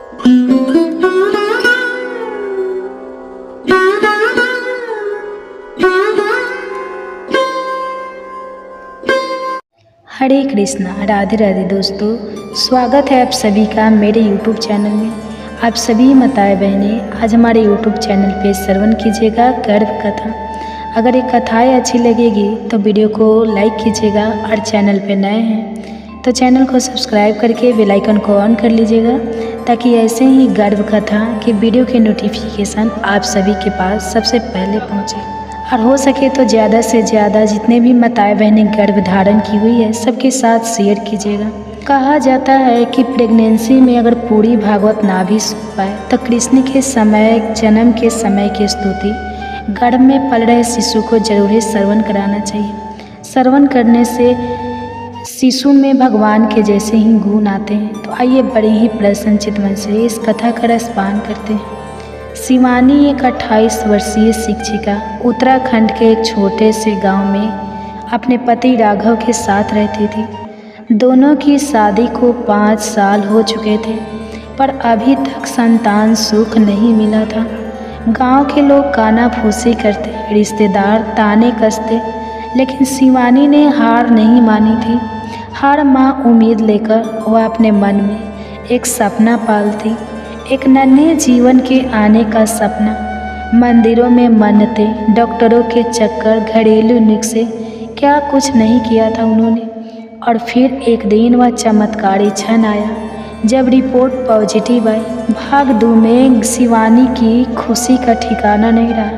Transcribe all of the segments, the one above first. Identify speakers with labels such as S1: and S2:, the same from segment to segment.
S1: हरे कृष्णा, राधे राधे दोस्तों। स्वागत है आप सभी का मेरे YouTube चैनल में। आप सभी माताएं बहनें आज हमारे YouTube चैनल पे श्रवण कीजिएगा गर्भ कथा। अगर ये कथाएं अच्छी लगेगी तो वीडियो को लाइक कीजिएगा और चैनल पे नए हैं तो चैनल को सब्सक्राइब करके बेल आइकन को ऑन कर लीजिएगा ताकि ऐसे ही गर्भ कथा के वीडियो के नोटिफिकेशन आप सभी के पास सबसे पहले पहुँचे। और हो सके तो ज़्यादा से ज़्यादा जितने भी माताएं बहनें गर्भ धारण की हुई है सबके साथ शेयर कीजिएगा। कहा जाता है कि प्रेगनेंसी में अगर पूरी भागवत ना भी सुन पाए तो कृष्ण के समय जन्म के समय की स्तुति गर्भ में पल रहे शिशु को जरूर ही श्रवण कराना चाहिए। श्रवण करने से शिशु में भगवान के जैसे ही गुण आते हैं। तो आइए बड़ी ही प्रसन्नचित मन से इस कथा का रसपान करते हैं। शिवानी एक 28 वर्षीय शिक्षिका उत्तराखंड के एक छोटे से गांव में अपने पति राघव के साथ रहती थी। दोनों की शादी को 5 साल हो चुके थे पर अभी तक संतान सुख नहीं मिला था। गांव के लोग कानाफूसी करते, रिश्तेदार ताने कसते, लेकिन शिवानी ने हार नहीं मानी थी। हर माँ उम्मीद लेकर वह अपने मन में एक सपना पालती, एक नन्हे जीवन के आने का सपना। मंदिरों में मन्नतें, डॉक्टरों के चक्कर, घरेलू नुस्खे, क्या कुछ नहीं किया था उन्होंने। और फिर एक दिन वह चमत्कारी क्षण आया जब रिपोर्ट पॉजिटिव आई। भाग दौड़ में शिवानी की खुशी का ठिकाना नहीं रहा,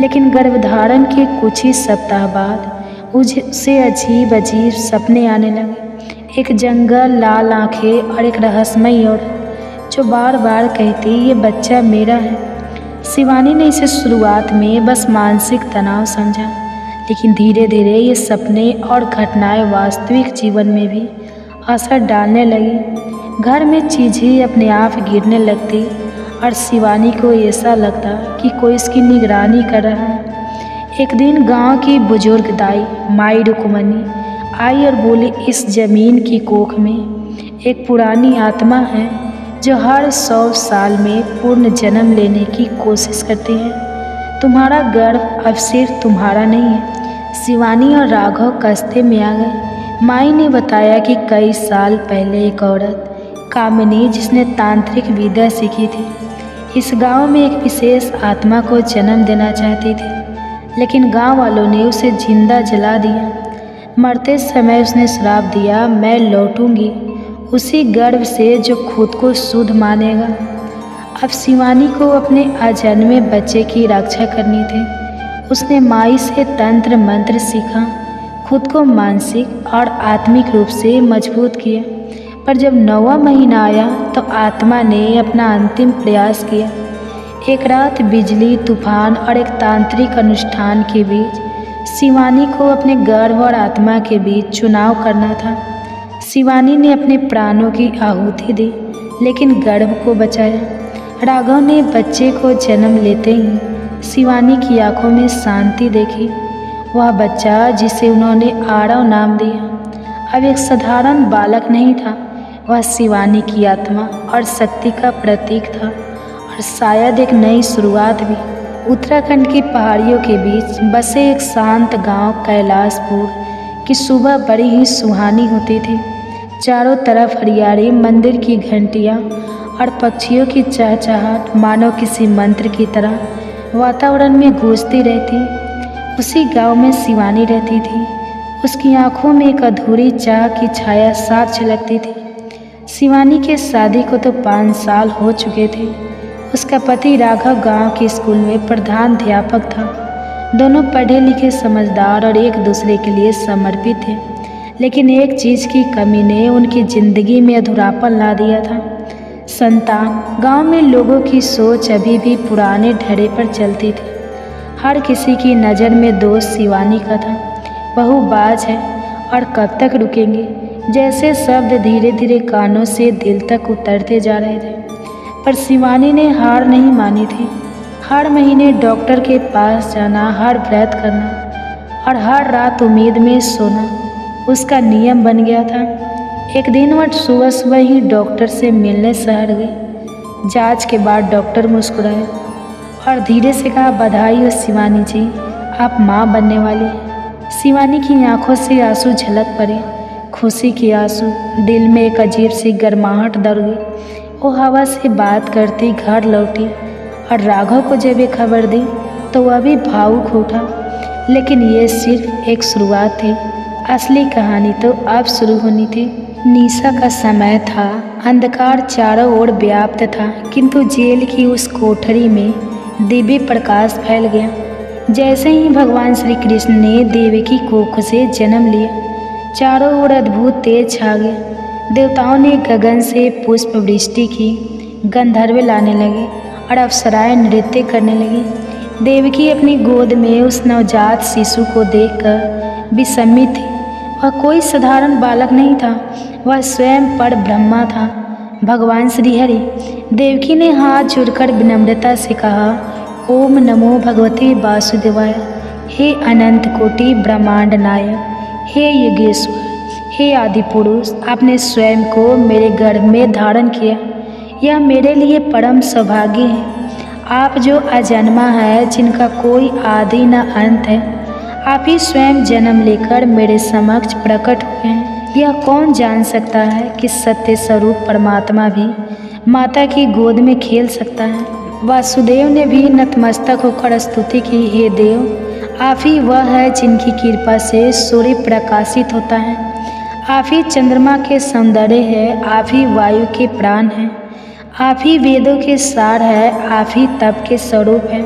S1: लेकिन गर्भधारण के कुछ ही सप्ताह बाद उसे अजीब अजीब सपने आने लगे। एक जंगल, लाल आंखें और एक रहस्यमयी औरत जो बार बार कहती ये बच्चा मेरा है। शिवानी ने इसे शुरुआत में बस मानसिक तनाव समझा, लेकिन धीरे धीरे ये सपने और घटनाएं वास्तविक जीवन में भी असर डालने लगी। घर में चीज़ें अपने आप गिरने लगती और शिवानी को ऐसा लगता कि कोई इसकी निगरानी कर रहा है। एक दिन गांव की बुजुर्ग दाई माई रुक्मणी आई और बोली, इस जमीन की कोख में एक पुरानी आत्मा है जो हर 100 साल में पूर्ण जन्म लेने की कोशिश करती है। तुम्हारा गर्भ अब सिर्फ तुम्हारा नहीं है। शिवानी और राघव कस्ते में आ गए। माई ने बताया कि कई साल पहले एक औरत कामिनी, जिसने तांत्रिक विद्या सीखी थी, इस गांव में एक विशेष आत्मा को जन्म देना चाहती थी, लेकिन गांव वालों ने उसे जिंदा जला दिया। मरते समय उसने श्राप दिया, मैं लौटूंगी उसी गर्भ से जो खुद को शुद्ध मानेगा। अब शिवानी को अपने अजन्मे बच्चे की रक्षा करनी थी। उसने माई से तंत्र मंत्र सीखा, खुद को मानसिक और आत्मिक रूप से मजबूत किया। पर जब 9वां महीना आया तो आत्मा ने अपना अंतिम प्रयास किया। एक रात बिजली, तूफान और एक तांत्रिक अनुष्ठान के बीच शिवानी को अपने गर्भ और आत्मा के बीच चुनाव करना था। शिवानी ने अपने प्राणों की आहुति दी, लेकिन गर्भ को बचाया। राघव ने बच्चे को जन्म लेते ही शिवानी की आंखों में शांति देखी। वह बच्चा, जिसे उन्होंने आरव नाम दिया, अब एक साधारण बालक नहीं था। वह शिवानी की आत्मा और शक्ति का प्रतीक था, और शायद एक नई शुरुआत भी। उत्तराखंड की पहाड़ियों के बीच बसे एक शांत गांव कैलाशपुर की सुबह बड़ी ही सुहानी होती थी। चारों तरफ हरियाली, मंदिर की घंटियाँ और पक्षियों की चहचहाट मानो किसी मंत्र की तरह वातावरण में गूंजती रहती। उसी गांव में शिवानी रहती थी। उसकी आंखों में एक अधूरी चाह की छाया साफ झलकती थी। शिवानी के शादी को तो 5 साल हो चुके थे। उसका पति राघव गांव के स्कूल में प्रधान अध्यापक था। दोनों पढ़े लिखे, समझदार और एक दूसरे के लिए समर्पित थे, लेकिन एक चीज़ की कमी ने उनकी ज़िंदगी में अधूरापन ला दिया था, संतान। गांव में लोगों की सोच अभी भी पुराने ढर्रे पर चलती थी। हर किसी की नज़र में दोष शिवानी का था। बहुबाज है और कब तक रुकेंगे, जैसे शब्द धीरे धीरे कानों से दिल तक उतरते जा रहे थे। पर शिवानी ने हार नहीं मानी थी। हर महीने डॉक्टर के पास जाना, हर व्रत करना और हर रात उम्मीद में सोना उसका नियम बन गया था। एक दिन वह सुबह सुबह ही डॉक्टर से मिलने शहर गई। जांच के बाद डॉक्टर मुस्कुराए और धीरे से कहा, बधाई हो शिवानी जी, आप माँ बनने वाली हैं। शिवानी की आंखों से आंसू झलक पड़े, खुशी के आंसू। दिल में एक अजीब सी गर्माहट दौड़ गई। वो हवा से बात करती घर लौटी और राघव को जब ये खबर दी तो वह भी भावुक उठा। लेकिन ये सिर्फ एक शुरुआत थी, असली कहानी तो अब शुरू होनी थी। निशा का समय था, अंधकार चारों ओर व्याप्त था, किंतु जेल की उस कोठरी में दिव्य प्रकाश फैल गया। जैसे ही भगवान श्री कृष्ण ने देवकी कोख से जन्म लिया, चारों ओर अद्भुत तेज छा गया। देवताओं ने गगन से पुष्प वृष्टि की, गंधर्व लाने लगे और अप्सराएं नृत्य करने लगी। देवकी अपनी गोद में उस नवजात शिशु को देखकर विस्मित थी। वह कोई साधारण बालक नहीं था, वह स्वयं पर ब्रह्मा था, भगवान श्रीहरि। देवकी ने हाथ जोड़कर विनम्रता से कहा, ओम नमो भगवते वासुदेवाय। हे अनंत कोटि ब्रह्मांड नायक, हे योगेश्वर, हे आदि पुरुष, आपने स्वयं को मेरे गर्भ में धारण किया। यह मेरे लिए परम सौभाग्य है। आप जो अजन्मा है, जिनका कोई आदि न अंत है, आप ही स्वयं जन्म लेकर मेरे समक्ष प्रकट हुए हैं। यह कौन जान सकता है कि सत्य स्वरूप परमात्मा भी माता की गोद में खेल सकता है। वासुदेव ने भी नतमस्तक होकर स्तुति की, हे देव, आप ही वह है जिनकी कृपा से सूर्य प्रकाशित होता है। आप ही चंद्रमा के सौंदर्य है, आप ही वायु के प्राण हैं, आप ही वेदों के सार है, आप ही तप के स्वरूप हैं।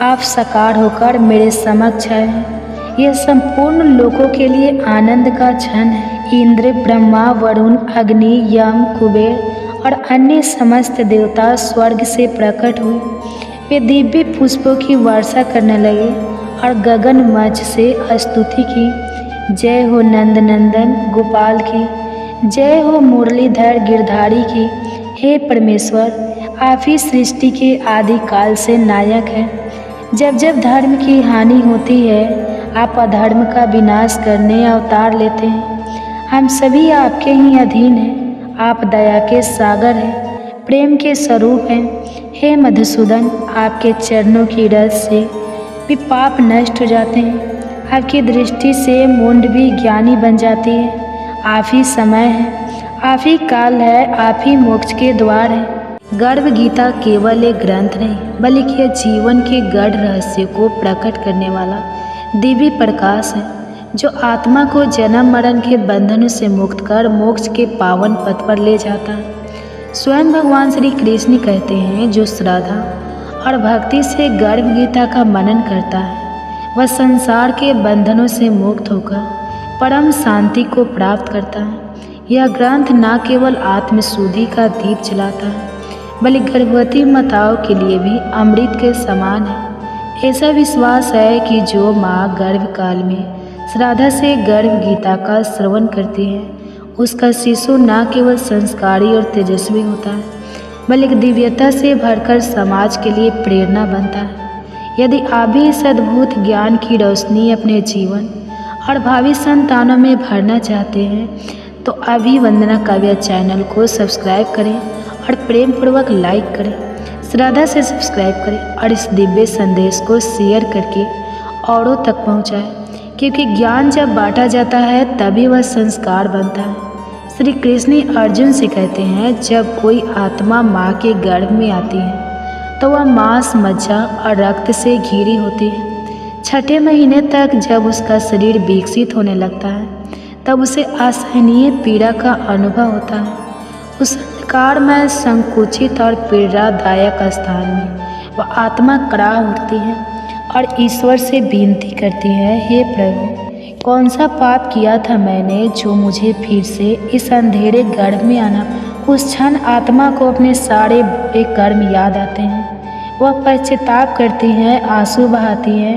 S1: आप साकार होकर मेरे समक्ष हैं। यह संपूर्ण लोगों के लिए आनंद का क्षण है। इंद्र, ब्रह्मा, वरुण, अग्नि, यम, कुबेर और अन्य समस्त देवता स्वर्ग से प्रकट हुए। वे दिव्य पुष्पों की वर्षा करने लगे और गगन मंच से स्तुति की। जय हो नंद नंदन गोपाल की, जय हो मुरलीधर गिरधारी की। हे परमेश्वर, आप ही सृष्टि के आदि काल से नायक हैं। जब जब धर्म की हानि होती है, आप अधर्म का विनाश करने अवतार लेते हैं। हम सभी आपके ही अधीन हैं। आप दया के सागर हैं, प्रेम के स्वरूप हैं। हे मधुसूदन, आपके चरणों की रस से भी पाप नष्ट हो जाते हैं। आपकी दृष्टि से मूढ़ भी ज्ञानी बन जाती है। आप ही समय है, आप ही काल है, आप ही मोक्ष के द्वार हैं। गर्भ गीता केवल एक ग्रंथ नहीं, बल्कि यह जीवन के गढ़ रहस्य को प्रकट करने वाला दिव्य प्रकाश है, जो आत्मा को जन्म मरण के बंधनों से मुक्त कर मोक्ष के पावन पथ पर ले जाता है। स्वयं भगवान श्री कृष्ण कहते हैं, जो श्रद्धा और भक्ति से गर्भ गीता का मनन करता है, वह संसार के बंधनों से मुक्त होकर परम शांति को प्राप्त करता है। यह ग्रंथ न केवल आत्मशुद्धि का दीप जलाता है, बल्कि गर्भवती माताओं के लिए भी अमृत के समान है। ऐसा विश्वास है कि जो माँ गर्भकाल में श्रद्धा से गर्भ गीता का श्रवण करती है, उसका शिशु न केवल संस्कारी और तेजस्वी होता है, बल्कि दिव्यता से भरकर समाज के लिए प्रेरणा बनता है। यदि आप भी इस अद्भुत ज्ञान की रोशनी अपने जीवन और भावी संतानों में भरना चाहते हैं, तो अभी वंदना काव्या चैनल को सब्सक्राइब करें और प्रेम पूर्वक लाइक करें, श्रद्धा से सब्सक्राइब करें और इस दिव्य संदेश को शेयर करके औरों तक पहुंचाएं, क्योंकि ज्ञान जब बांटा जाता है तभी वह संस्कार बनता है। श्री कृष्ण अर्जुन से कहते हैं, जब कोई आत्मा माँ के गर्भ में आती है तो वह मांस, मज्जा और रक्त से घिरी होती है। छठे महीने तक जब उसका शरीर विकसित होने लगता है, तब उसे असहनीय पीड़ा का अनुभव होता है। उस अंधकारमय, संकुचित और पीड़ादायक स्थान में वह आत्मा कड़ा उठती है और ईश्वर से विनती करती है, हे प्रभु, कौन सा पाप किया था मैंने जो मुझे फिर से इस अंधेरे गर्भ में आना। उस क्षण आत्मा को अपने सारे बुरे कर्म याद आते हैं। वह पश्चाताप करती है, आंसू बहाती है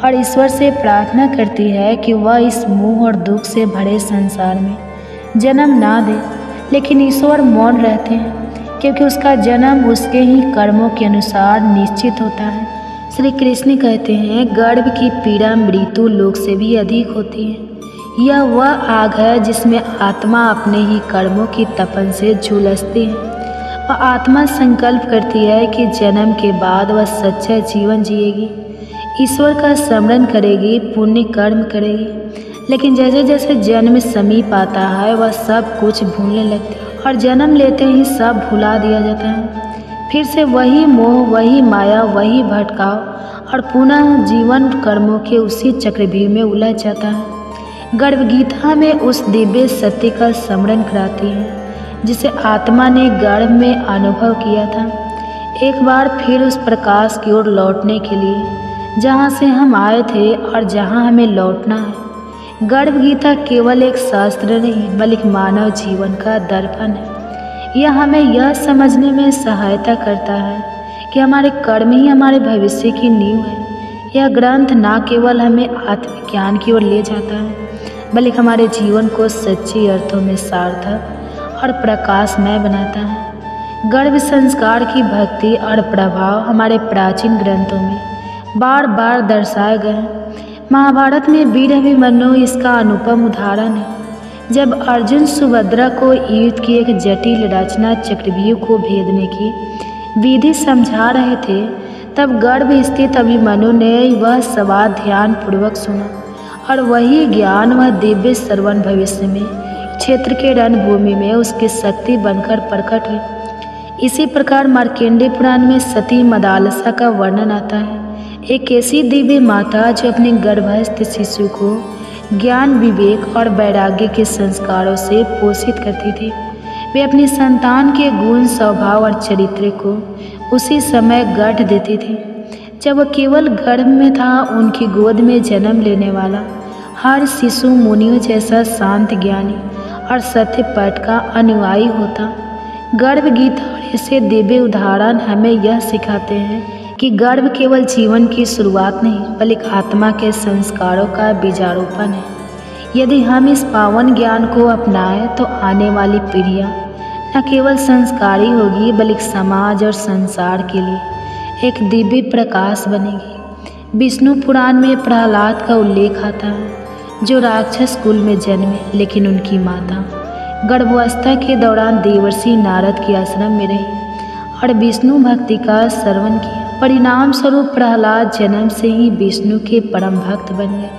S1: और ईश्वर से प्रार्थना करती है कि वह इस मोह और दुख से भरे संसार में जन्म ना दे। लेकिन ईश्वर मौन रहते हैं, क्योंकि उसका जन्म उसके ही कर्मों के अनुसार निश्चित होता है। श्री कृष्ण कहते हैं, गर्भ की पीड़ा मृत्यु लोक से भी अधिक होती है। यह वह आग है जिसमें आत्मा अपने ही कर्मों की तपन से झुलसती है। वह आत्मा संकल्प करती है कि जन्म के बाद वह सच्चा जीवन जिएगी, ईश्वर का स्मरण करेगी, पुण्य कर्म करेगी। लेकिन जैसे जैसे जन्म समीप आता है वह सब कुछ भूलने लगती है और जन्म लेते ही सब भुला दिया जाता है। फिर से वही मोह, वही माया, वही भटकाव और पुनः जीवन कर्मों के उसी चक्रव्यूह में उलझ जाता है। गर्भ गीता में उस दिव्य सत्य का स्मरण कराती है जिसे आत्मा ने गर्भ में अनुभव किया था, एक बार फिर उस प्रकाश की ओर लौटने के लिए जहाँ से हम आए थे और जहाँ हमें लौटना है। गर्भ गीता केवल एक शास्त्र नहीं बल्कि मानव जीवन का दर्पण है। यह हमें यह समझने में सहायता करता है कि हमारे कर्म ही हमारे भविष्य की नींव है। यह ग्रंथ न केवल हमें आत्मज्ञान की ओर ले जाता है बल्कि हमारे जीवन को सच्चे अर्थों में सार्थक और प्रकाशमय बनाता है। गर्भ संस्कार की भक्ति और प्रभाव हमारे प्राचीन ग्रंथों में बार बार दर्शाए गए हैं। महाभारत में वीर अभिमन्यु इसका अनुपम उदाहरण है। जब अर्जुन सुभद्रा को युद्ध की एक जटिल रचना चक्रव्यूह को भेदने की विधि समझा रहे थे, तब गर्भ स्थित अभिमन्यु ने वह सवाल ध्यान पूर्वक सुना और वही ज्ञान, वह दिव्य श्रवण भविष्य में क्षेत्र के रणभूमि में उसकी शक्ति बनकर प्रकट हुई। इसी प्रकार मार्कंडेय पुराण में सती मदालसा का वर्णन आता है। एक ऐसी दिव्य माता जो अपने गर्भस्थ शिशु को ज्ञान, विवेक और वैराग्य के संस्कारों से पोषित करती थी। वे अपनी संतान के गुण, स्वभाव और चरित्र को उसी समय गढ़ देती थी जब वह केवल गर्भ में था। उनकी गोद में जन्म लेने वाला हर शिशु मुनियों जैसा शांत, ज्ञानी और सत्य पाठ का अनुयायी होता। गर्भ गीता और ऐसे दिव्य उदाहरण हमें यह सिखाते हैं कि गर्भ केवल जीवन की शुरुआत नहीं बल्कि आत्मा के संस्कारों का बीजारोपण है। यदि हम इस पावन ज्ञान को अपनाएं तो आने वाली पीढ़ियां न केवल संस्कारी होगी बल्कि समाज और संसार के लिए एक दिव्य प्रकाश बनेगी। विष्णु पुराण में प्रहलाद का उल्लेख आता है जो राक्षस कुल में जन्मे, लेकिन उनकी माता गर्भावस्था के दौरान देवर्षि नारद के आश्रम में रही और विष्णु भक्ति का श्रवण किया। परिणाम स्वरूप प्रहलाद जन्म से ही विष्णु के परम भक्त बन गए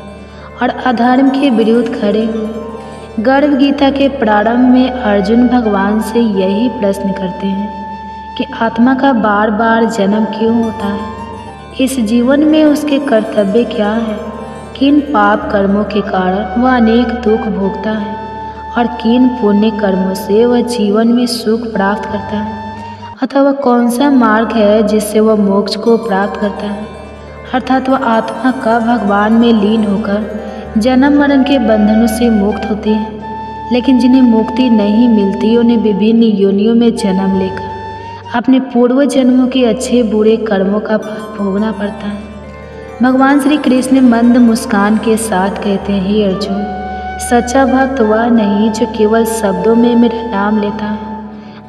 S1: और अधर्म के विरुद्ध खड़े हुए। गर्भ गीता के प्रारंभ में अर्जुन भगवान से यही प्रश्न करते हैं कि आत्मा का बार बार जन्म क्यों होता है, इस जीवन में उसके कर्तव्य क्या है, किन पाप कर्मों के कारण वह अनेक दुख भोगता है और किन पुण्य कर्मों से वह जीवन में सुख प्राप्त करता है, अथवा कौन सा मार्ग है जिससे वह मोक्ष को प्राप्त करता है। अर्थात वह आत्मा कब भगवान में लीन होकर जन्म मरण के बंधनों से मुक्त होती है। लेकिन जिन्हें मुक्ति नहीं मिलती उन्हें विभिन्न योनियों में जन्म लेकर अपने पूर्व जन्मों के अच्छे बुरे कर्मों का फल भोगना पड़ता है। भगवान श्री कृष्ण मंद मुस्कान के साथ कहते हैं, हे अर्जुन, सच्चा भक्त वह नहीं जो केवल शब्दों में मेरा नाम लेता है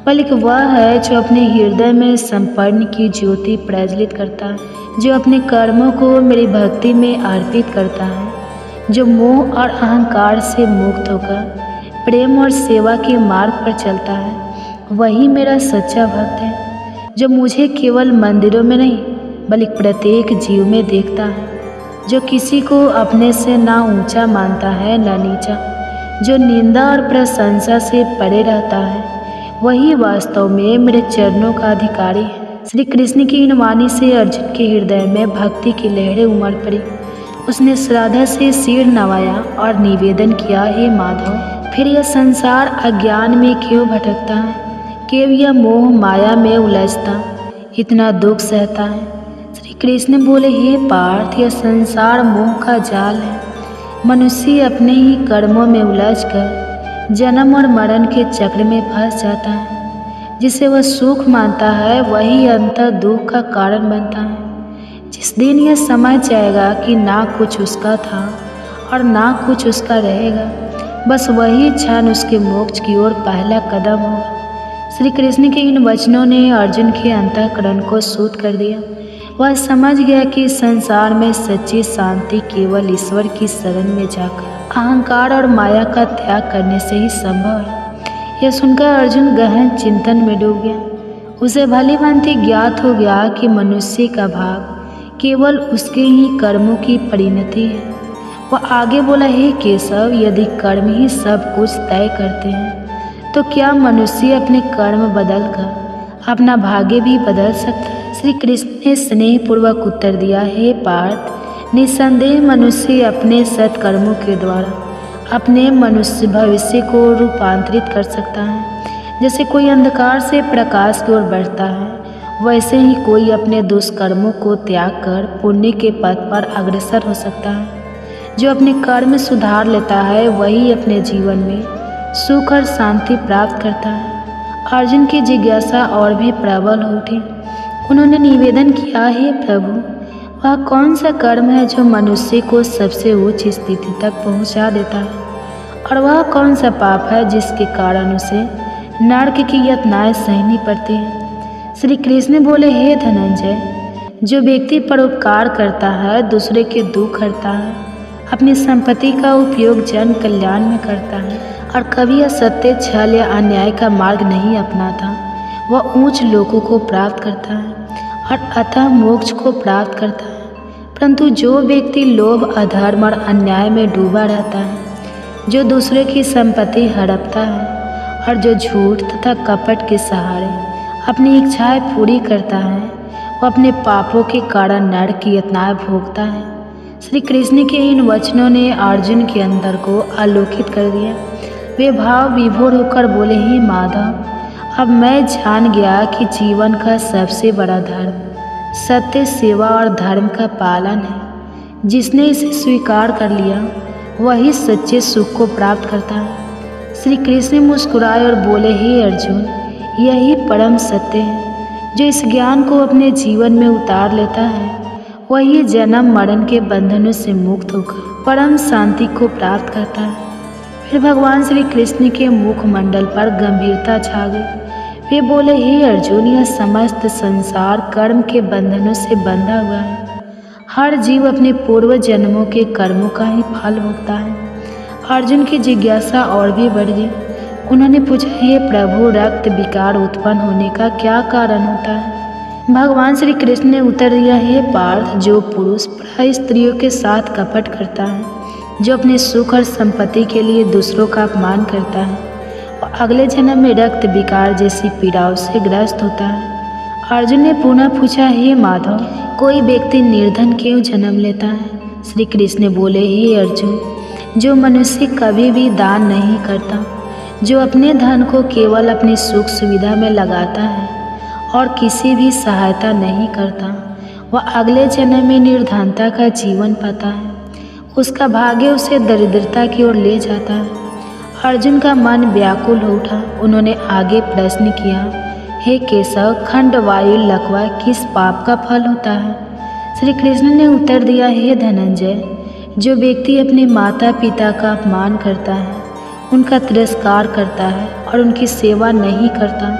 S1: बल्कि वह है जो अपने हृदय में संपन्न की ज्योति प्रज्वलित करता है, जो अपने कर्मों को मेरी भक्ति में अर्पित करता है, जो मोह और अहंकार से मुक्त होकर प्रेम और सेवा के मार्ग पर चलता है। वही मेरा सच्चा भक्त है जो मुझे केवल मंदिरों में नहीं बल्कि प्रत्येक जीव में देखता है, जो किसी को अपने से ना ऊंचा मानता है ना नीचा, जो निंदा और प्रशंसा से परे रहता है। वही वास्तव में मेरे चरणों का अधिकारी है। श्री कृष्ण की इन वाणी से अर्जुन के हृदय में भक्ति की लहरें उमड़ पड़ी। उसने श्रद्धा से सिर नवाया और निवेदन किया, हे माधव, फिर यह संसार अज्ञान में क्यों भटकता है, क्यों यह मोह माया में उलझता, इतना दुख सहता है। श्री कृष्ण बोले, हे पार्थ, यह संसार मोह का जाल है। मनुष्य अपने ही कर्मों में उलझकर जन्म और मरण के चक्र में फंस जाता है। जिसे वह सुख मानता है वही अंतर दुख का कारण बनता है। जिस दिन यह समझ जाएगा कि ना कुछ उसका था और ना कुछ उसका रहेगा, बस वही क्षण उसके मोक्ष की ओर पहला कदम होगा। श्री कृष्ण के इन वचनों ने अर्जुन के अंतःकरण को शुद्ध कर दिया। वह समझ गया कि संसार में सच्ची शांति केवल ईश्वर की शरण में जाकर अहंकार और माया का त्याग करने से ही संभव है। यह सुनकर अर्जुन गहन चिंतन में डूब गया। उसे भली भांति ज्ञात हो गया कि मनुष्य का भाग केवल उसके ही कर्मों की परिणति है। वह आगे बोला, हे केशव, यदि कर्म ही सब कुछ तय करते हैं तो क्या मनुष्य अपने कर्म बदलकर अपना भाग्य भी बदल सकता है? श्री कृष्ण ने स्नेहपूर्वक उत्तर दिया, हे पार्थ, निस्संदेह मनुष्य अपने सत्कर्मों के द्वारा अपने मनुष्य भविष्य को रूपांतरित कर सकता है। जैसे कोई अंधकार से प्रकाश की ओर बढ़ता है, वैसे ही कोई अपने दुष्कर्मों को त्याग कर पुण्य के पथ पर अग्रसर हो सकता है। जो अपने कर्म सुधार लेता है वही अपने जीवन में सुख और शांति प्राप्त करता है। अर्जुन की जिज्ञासा और भी प्रबल हो उठी। उन्होंने निवेदन किया, हे प्रभु, वह कौन सा कर्म है जो मनुष्य को सबसे उच्च स्थिति तक पहुंचा देता है, और वह कौन सा पाप है जिसके कारण उसे नरक की यातनाएं सहनी पड़ती हैं? श्री कृष्ण बोले, हे धनंजय, जो व्यक्ति परोपकार करता है, दूसरे के दुख हरता है, अपनी संपत्ति का उपयोग जन कल्याण में करता है और कभी असत्य, छल या अन्याय का मार्ग नहीं अपनाता, वह ऊंच लोकों को प्राप्त करता है और अतः मोक्ष को प्राप्त करता है। परंतु जो व्यक्ति लोभ, अधर्म और अन्याय में डूबा रहता है, जो दूसरे की संपत्ति हड़पता है और जो झूठ तथा कपट के सहारे अपनी इच्छाएं पूरी करता है, वो अपने पापों के कारण नरक की यातनाएं भोगता है। श्री कृष्ण के इन वचनों ने अर्जुन के अंदर को आलोकित कर दिया। वे भाव विभोर होकर बोले, हे माधव, अब मैं जान गया कि जीवन का सबसे बड़ा धर्म सत्य, सेवा और धर्म का पालन है। जिसने इसे स्वीकार कर लिया वही सच्चे सुख को प्राप्त करता है। श्री कृष्ण मुस्कुराए और बोले, हे अर्जुन, यही परम सत्य है। जो इस ज्ञान को अपने जीवन में उतार लेता है वही जन्म मरण के बंधनों से मुक्त होकर परम शांति को प्राप्त करता है। फिर भगवान श्री कृष्ण के मुखमंडल पर गंभीरता छा गई। वे बोले, हे अर्जुन, यह समस्त संसार कर्म के बंधनों से बंधा हुआ है। हर जीव अपने पूर्व जन्मों के कर्मों का ही फल भोगता है। अर्जुन की जिज्ञासा और भी बढ़ गई। उन्होंने पूछा, हे प्रभु, रक्त विकार उत्पन्न होने का क्या कारण होता है? भगवान श्री कृष्ण ने उत्तर दिया, हे पार्थ, जो पुरुष प्राय स्त्रियों के साथ कपट करता है, जो अपने सुख और संपत्ति के लिए दूसरों का अपमान करता है, और अगले जन्म में रक्त विकार जैसी पीड़ाओं से ग्रस्त होता है। अर्जुन ने पुनः पूछा, हे माधव, कोई व्यक्ति निर्धन क्यों जन्म लेता है? श्री कृष्ण बोले, हे अर्जुन, जो मनुष्य कभी भी दान नहीं करता, जो अपने धन को केवल अपनी सुख सुविधा में लगाता है और किसी भी सहायता नहीं करता, वह अगले जन्म में निर्धनता का जीवन पाता है। उसका भाग्य उसे दरिद्रता की ओर ले जाता है। अर्जुन का मन व्याकुल हो उठा। उन्होंने आगे प्रश्न किया, हे केशव, खंड, वायु, लकवा किस पाप का फल होता है? श्री कृष्ण ने उत्तर दिया, हे धनंजय, जो व्यक्ति अपने माता पिता का अपमान करता है, उनका तिरस्कार करता है और उनकी सेवा नहीं करता,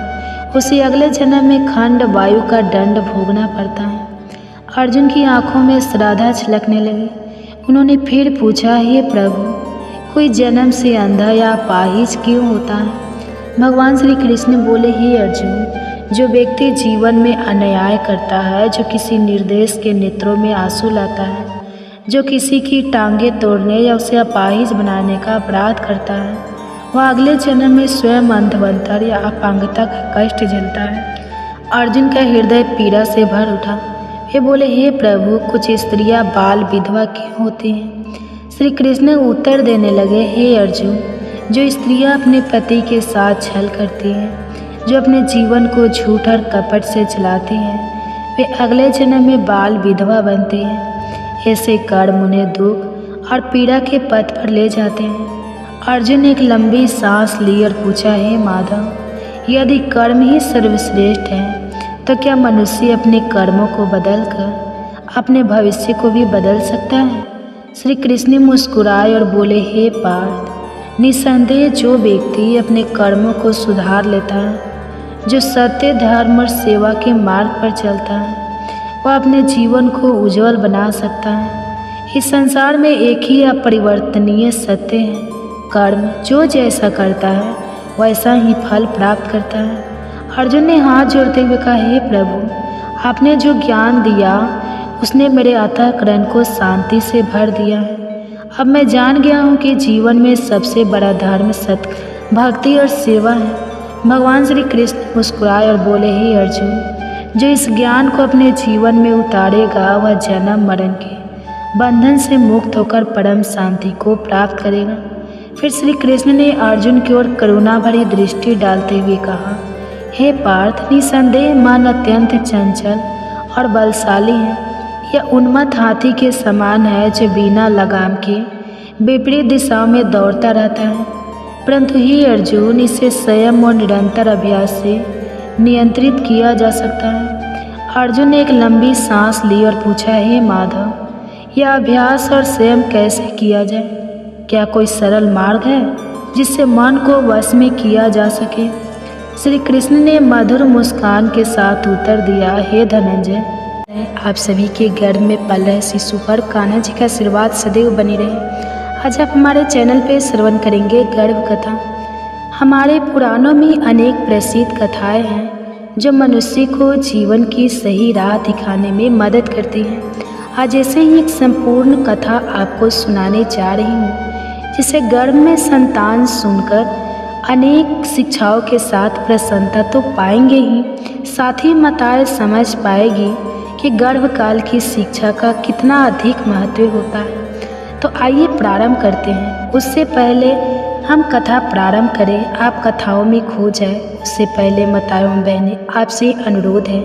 S1: उसे अगले जन्म में खंड, वायु का दंड भोगना पड़ता है। अर्जुन की आंखों में श्रद्धा छलकने लगी। उन्होंने फिर पूछा, हे प्रभु, कोई जन्म से अंधा या अपाहिज क्यों होता है? भगवान श्री कृष्ण बोले, हे अर्जुन, जो व्यक्ति जीवन में अन्याय करता है, जो किसी निर्देश के नेत्रों में आंसू लाता है, जो किसी की टांगें तोड़ने या उसे अपाहिज बनाने का अपराध करता है, वह अगले जन्म में स्वयं अंधवंतर या अपांगता का कष्ट झेलता है। अर्जुन का हृदय पीड़ा से भर उठा। वे बोले, हे प्रभु, कुछ स्त्रियां बाल विधवा क्यों होती हैं? श्री कृष्ण उत्तर देने लगे, हे अर्जुन, जो स्त्रियां अपने पति के साथ छल करती हैं, जो अपने जीवन को झूठ और कपट से चलाती हैं, वे अगले जन्म में बाल विधवा बनती हैं। ऐसे कर्म उन्हें दुख और पीड़ा के पथ पर ले जाते हैं। अर्जुन ने एक लंबी सांस ली और पूछा, हे माधव, यदि कर्म ही सर्वश्रेष्ठ है तो क्या मनुष्य अपने कर्मों को बदलकर अपने भविष्य को भी बदल सकता है? श्री कृष्ण मुस्कुराए और बोले, हे पार्थ, निसंदेह जो व्यक्ति अपने कर्मों को सुधार लेता है, जो सत्य, धर्म और सेवा के मार्ग पर चलता है, वह अपने जीवन को उज्जवल बना सकता है। इस संसार में एक ही अपरिवर्तनीय सत्य है, कर्म जो जैसा करता है वैसा ही फल प्राप्त करता है। अर्जुन ने हाथ जोड़ते हुए कहा, हे प्रभु, आपने जो ज्ञान दिया उसने मेरे अंतःकरण को शांति से भर दिया है। अब मैं जान गया हूँ कि जीवन में सबसे बड़ा धर्म सत्य, भक्ति और सेवा है। भगवान श्री कृष्ण मुस्कुराए और बोले, हे अर्जुन, जो इस ज्ञान को अपने जीवन में उतारेगा वह जन्म मरण के बंधन से मुक्त होकर परम शांति को प्राप्त करेगा। फिर श्री कृष्ण ने अर्जुन की ओर करुणा भरी दृष्टि डालते हुए कहा, हे पार्थ, निसंदेह मन अत्यंत चंचल और बलशाली है। यह उन्मत्त हाथी के समान है जो बिना लगाम के विपरीत दिशाओं में दौड़ता रहता है, परंतु हे अर्जुन, इसे संयम और निरंतर अभ्यास से नियंत्रित किया जा सकता है। अर्जुन ने एक लंबी सांस ली और पूछा, हे माधव, यह अभ्यास और संयम कैसे किया जाए? क्या कोई सरल मार्ग है जिससे मन को वश में किया जा सके? श्री कृष्ण ने मधुर मुस्कान के साथ उत्तर दिया, हे धनंजय, आप सभी के गर्भ में पल रहे शिशु पर कान्हा जी का आशीर्वाद सदैव बनी रहे। आज आप हमारे चैनल पे श्रवण करेंगे गर्भ कथा। हमारे पुराणों में अनेक प्रसिद्ध कथाएं हैं जो मनुष्य को जीवन की सही राह दिखाने में मदद करती हैं। आज ऐसे ही एक संपूर्ण कथा आपको सुनाने जा रही हूँ, जिसे गर्भ में संतान सुनकर अनेक शिक्षाओं के साथ प्रसन्नता तो पाएंगे ही, साथ ही माताएं समझ पाएगी कि गर्भकाल की शिक्षा का कितना अधिक महत्व होता है। तो आइए प्रारंभ करते हैं। उससे पहले हम कथा प्रारंभ करें, आप कथाओं में खो जाए उससे पहले माताओं बहनें, आपसे अनुरोध है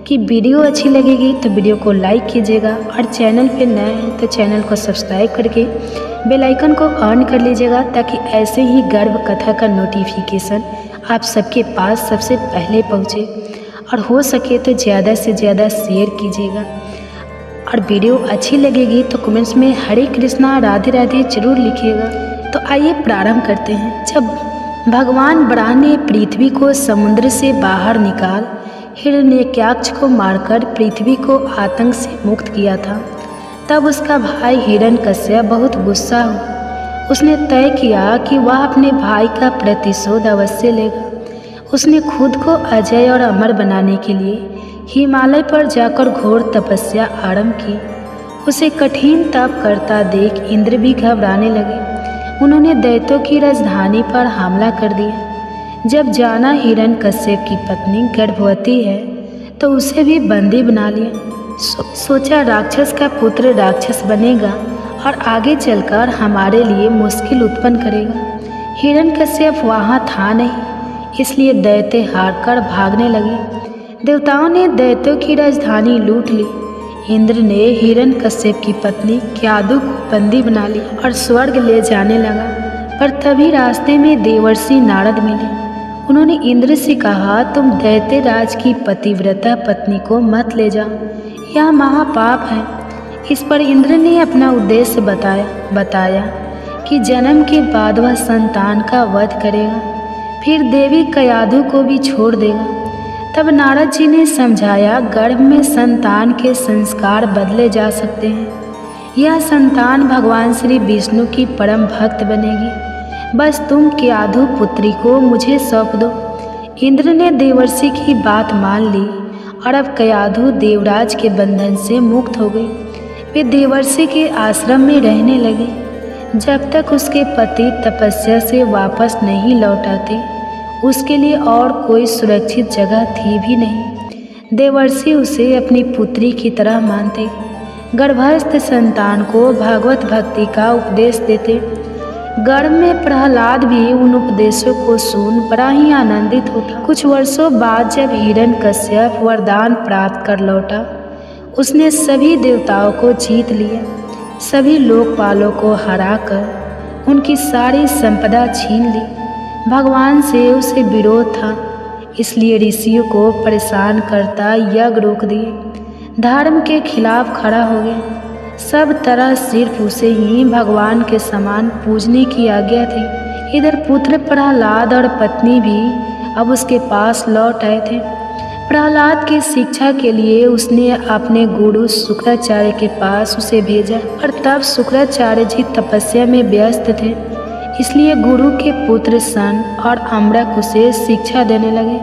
S1: कि वीडियो अच्छी लगेगी तो वीडियो को लाइक कीजिएगा और चैनल पे नए हैं तो चैनल को सब्सक्राइब करके बेल आइकन को ऑन कर लीजिएगा, ताकि ऐसे ही गर्भ कथा का नोटिफिकेशन आप सबके पास सबसे पहले पहुँचे। और हो सके तो ज़्यादा से ज़्यादा शेयर कीजिएगा, और वीडियो अच्छी लगेगी तो कमेंट्स में हरे कृष्णा राधे राधे जरूर लिखिएगा। तो आइए प्रारंभ करते हैं। जब भगवान ब्रह्मा ने पृथ्वी को समुद्र से बाहर निकाल हिरण्यकश्यप को मारकर पृथ्वी को आतंक से मुक्त किया था, तब उसका भाई हिरण्यकश्यप बहुत गुस्सा हुआ। उसने तय किया कि वह अपने भाई का प्रतिशोध अवश्य लेगा। उसने खुद को अजय और अमर बनाने के लिए हिमालय पर जाकर घोर तपस्या आरंभ की। उसे कठिन तप करता देख इंद्र भी घबराने लगे। उन्होंने दैत्यों की राजधानी पर हमला कर दिया। जब जाना हिरण्यकश्यप की पत्नी गर्भवती है तो उसे भी बंदी बना लिया। सोचा राक्षस का पुत्र राक्षस बनेगा और आगे चलकर हमारे लिए मुश्किल उत्पन्न करेगा। हिरण्यकश्यप वहाँ था नहीं, इसलिए दैत्य हारकर भागने लगे। देवताओं ने दैत्यों की राजधानी लूट ली। इंद्र ने हिरण्यकश्यप की पत्नी क्यादु को बंदी बना ली और स्वर्ग ले जाने लगा। पर तभी रास्ते में देवर्षि नारद मिले। उन्होंने इंद्र से कहा, तुम दैत्य राज की पतिव्रता पत्नी को मत ले जाओ, यह महापाप है। इस पर इंद्र ने अपना उद्देश्य बताया कि जन्म के बाद वह संतान का वध करेगा, फिर देवी क्यादु को भी छोड़ देगा। तब नारद जी ने समझाया, गर्भ में संतान के संस्कार बदले जा सकते हैं। यह संतान भगवान श्री विष्णु की परम भक्त बनेगी। बस तुम क्यादु पुत्री को मुझे सौंप दो। इंद्र ने देवर्षि की बात मान ली और अब क्यादु देवराज के बंधन से मुक्त हो गई। वे देवर्षि के आश्रम में रहने लगे जब तक उसके पति तपस्या से वापस नहीं लौट आते। उसके लिए और कोई सुरक्षित जगह थी भी नहीं। देवर्षि उसे अपनी पुत्री की तरह मानते। गर्भस्थ संतान को भागवत भक्ति का उपदेश देते। गर्भ में प्रहलाद भी उन उपदेशों को सुन बड़ा ही आनंदित होता। कुछ वर्षों बाद जब हिरण्यकश्यप वरदान प्राप्त कर लौटा, उसने सभी देवताओं को जीत लिया। सभी लोकपालों को हराकर उनकी सारी संपदा छीन ली। भगवान से उसे विरोध था, इसलिए ऋषियों को परेशान करता यज्ञ रोक दिए। धर्म के खिलाफ खड़ा हो गया। सब तरह सिर्फ उसे ही भगवान के समान पूजने की आज्ञा थी। इधर पुत्र प्रहलाद और पत्नी भी अब उसके पास लौट आए थे। प्रहलाद की शिक्षा के लिए उसने अपने गुरु शुक्राचार्य के पास उसे भेजा, और तब शुक्राचार्य जी तपस्या में व्यस्त थे, इसलिए गुरु के पुत्र सन और अम्बरक उसे शिक्षा देने लगे।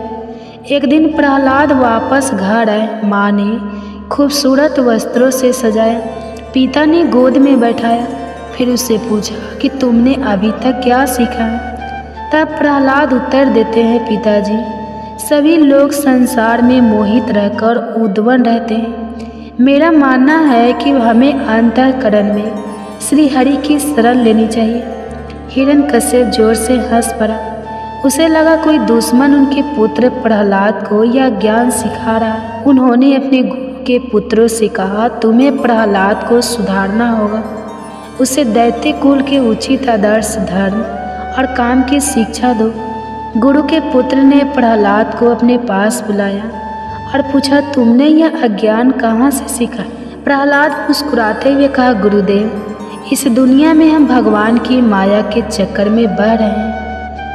S1: एक दिन प्रहलाद वापस घर आए। माँ ने खूबसूरत वस्त्रों से सजाया, पिता ने गोद में बैठाया, फिर उससे पूछा कि तुमने अभी तक क्या सीखा है। तब प्रहलाद उत्तर देते हैं, पिताजी, सभी लोग संसार में मोहित रहकर उद्विग्न रहते हैं। मेरा मानना है कि हमें अंतःकरण में श्री हरि की शरण लेनी चाहिए। हिरण्यकश्यप जोर से हंस पड़ा। उसे लगा कोई दुश्मन उनके पुत्र प्रहलाद को यह ज्ञान सिखा रहा है। उन्होंने अपने गुरु के पुत्रों से कहा, तुम्हें प्रहलाद को सुधारना होगा, उसे दैत्य कुल के उचित आदर्श, धर्म और काम की शिक्षा दो। गुरु के पुत्र ने प्रहलाद को अपने पास बुलाया और पूछा, तुमने यह अज्ञान कहाँ से सीखा? प्रहलाद मुस्कुराते हुए कहा, गुरुदेव, इस दुनिया में हम भगवान की माया के चक्कर में बह रहे हैं।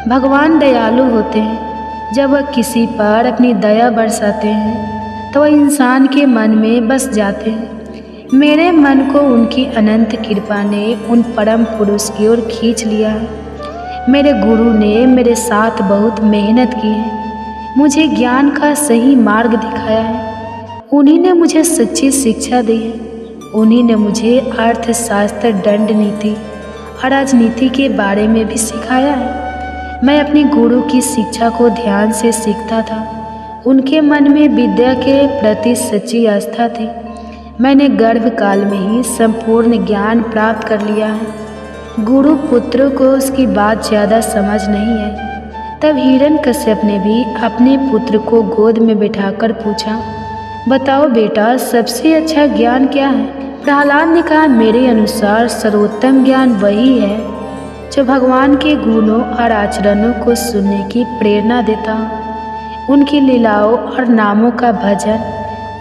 S1: भगवान दयालु होते हैं। जब वह किसी पर अपनी दया बरसाते हैं तो वह इंसान के मन में बस जाते हैं। मेरे मन को उनकी अनंत कृपा ने उन परम पुरुष की ओर खींच लिया है। मेरे गुरु ने मेरे साथ बहुत मेहनत की है, मुझे ज्ञान का सही मार्ग दिखाया है। उन्हीं ने मुझे सच्ची शिक्षा दी है। उन्हीं ने मुझे अर्थशास्त्र, दंड नीति और राजनीति के बारे में भी सिखाया है। मैं अपने गुरु की शिक्षा को ध्यान से सीखता था। उनके मन में विद्या के प्रति सच्ची आस्था थी। मैंने गर्भकाल में ही संपूर्ण ज्ञान प्राप्त कर लिया है। गुरु पुत्रों को उसकी बात ज़्यादा समझ नहीं है। तब हिरण्यकश्यप ने भी अपने पुत्र को गोद में बिठाकर पूछा, बताओ बेटा, सबसे अच्छा ज्ञान क्या है? प्रहलाद ने कहा, मेरे अनुसार सर्वोत्तम ज्ञान वही है जो भगवान के गुणों और आचरणों को सुनने की प्रेरणा देता हो। उनकी लीलाओं और नामों का भजन,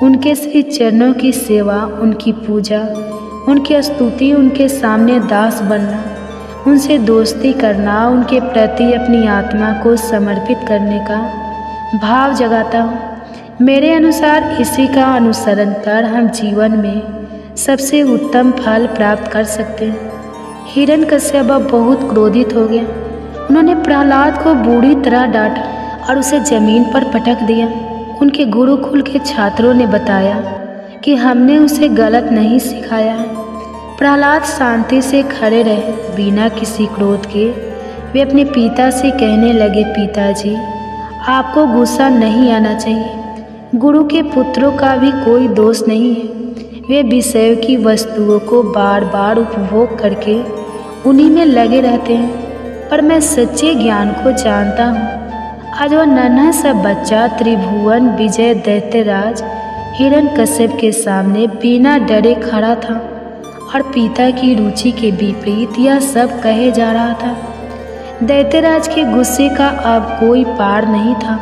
S1: उनके श्री चरणों की सेवा, उनकी पूजा, उनकी स्तुति, उनके सामने दास बनना, उनसे दोस्ती करना, उनके प्रति अपनी आत्मा को समर्पित करने का भाव जगाता हूँ। मेरे अनुसार इसी का अनुसरण कर हम जीवन में सबसे उत्तम फल प्राप्त कर सकते हैं। हिरण्यकश्यप बहुत क्रोधित हो गया। उन्होंने प्रहलाद को बुरी तरह डांटा और उसे जमीन पर पटक दिया। उनके गुरुकुल के छात्रों ने बताया कि हमने उसे गलत नहीं सिखाया है। प्रहलाद शांति से खड़े रहे, बिना किसी क्रोध के। वे अपने पिता से कहने लगे, पिताजी, आपको गुस्सा नहीं आना चाहिए। गुरु के पुत्रों का भी कोई दोष नहीं है। वे विषयों की वस्तुओं को बार बार उपभोग करके उन्हीं में लगे रहते हैं, पर मैं सच्चे ज्ञान को जानता हूँ। आज वह नन्हा सा बच्चा त्रिभुवन विजय दैत्यराज हिरण्यकश्यप के सामने बिना डरे खड़ा था और पिता की रुचि के विपरीत यह सब कहे जा रहा था। दैत्यराज के गुस्से का अब कोई पार नहीं था।